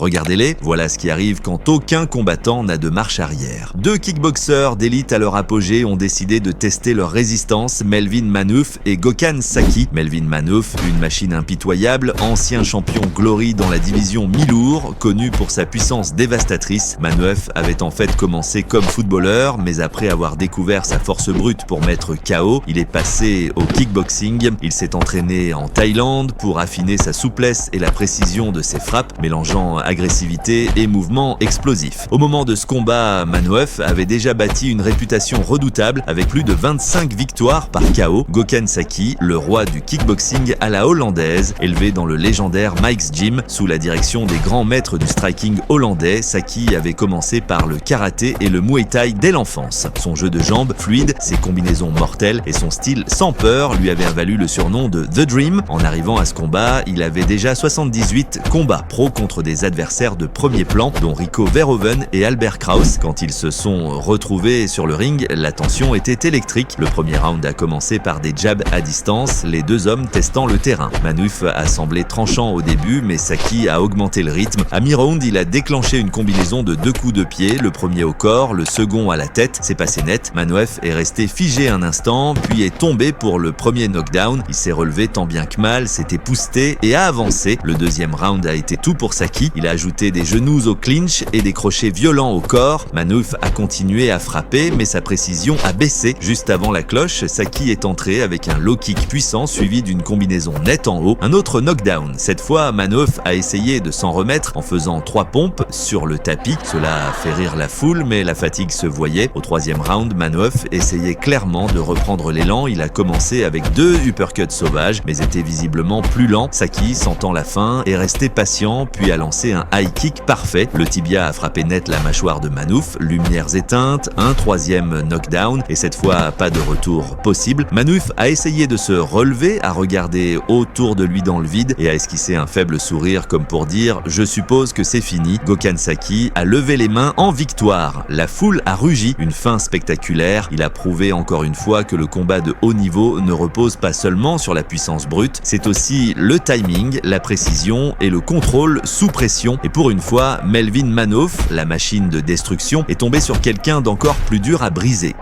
Regardez-les, voilà ce qui arrive quand aucun combattant n'a de marche arrière. Deux kickboxers d'élite à leur apogée ont décidé de tester leur résistance, Melvin Manhoef et Gokhan Saki. Melvin Manhoef, une machine impitoyable, ancien champion Glory dans la division mi-lourd, connu pour sa puissance dévastatrice. Manhoef avait en fait commencé comme footballeur, mais après avoir découvert sa force brute pour mettre KO, il est passé au kickboxing. Il s'est entraîné en Thaïlande pour affiner sa souplesse et la précision de ses frappes, mélangeant agressivité et mouvements explosifs. Au moment de ce combat, Manhoef avait déjà bâti une réputation redoutable avec plus de 25 victoires par KO. Gokhan Saki, le roi du kickboxing à la hollandaise, élevé dans le légendaire Mike's Gym sous la direction des grands maîtres du striking hollandais, Saki avait commencé par le karaté et le muay thai dès l'enfance. Son jeu de jambes fluide, ses combinaisons mortelles et son style sans peur lui avaient valu le surnom de The Dream. En arrivant à ce combat, il avait déjà 78 combats pro contre des adversaires de premier plan, dont Rico Verhoeven et Albert Kraus. Quand ils se sont retrouvés sur le ring, la tension était électrique. Le premier round a commencé par des jabs à distance, les deux hommes testant le terrain. Manhoef a semblé tranchant au début, mais Saki a augmenté le rythme. À mi-round, il a déclenché une combinaison de 2 coups de pied, le premier au corps, le second à la tête. C'est passé net. Manhoef est resté figé un instant, puis est tombé pour le premier knockdown. Il s'est relevé tant bien que mal, s'est épousseté et a avancé. Le deuxième round a été tout pour Saki. Il a ajouté des genoux au clinch et des crochets violents au corps. Manhoef a continué à frapper, mais sa précision a baissé. Juste avant la cloche, Saki est entré avec un low kick puissant suivi d'une combinaison nette en haut. Un autre knockdown. Cette fois, Manhoef a essayé de s'en remettre en faisant 3 pompes sur le tapis. Cela a fait rire la foule, mais la fatigue se voyait. Au troisième round, Manhoef essayait clairement de reprendre l'élan. Il a commencé avec 2 uppercuts sauvages, mais était visiblement plus lent. Saki, sentant la faim, est resté patient, puis a lancé un high kick parfait. Le tibia a frappé net la mâchoire de Manhoef. Lumières éteintes, un troisième knockdown, et cette fois pas de retour possible. Manhoef a essayé de se relever, a regardé autour de lui dans le vide et a esquissé un faible sourire comme pour dire « Je suppose que c'est fini ». Gokhan Saki a levé les mains en victoire. La foule a rugi, une fin spectaculaire. Il a prouvé encore une fois que le combat de haut niveau ne repose pas seulement sur la puissance brute, c'est aussi le timing, la précision et le contrôle sous pression. Et pour une fois, Melvin Manhoef, la machine de destruction, est tombé sur quelqu'un d'encore plus dur à briser.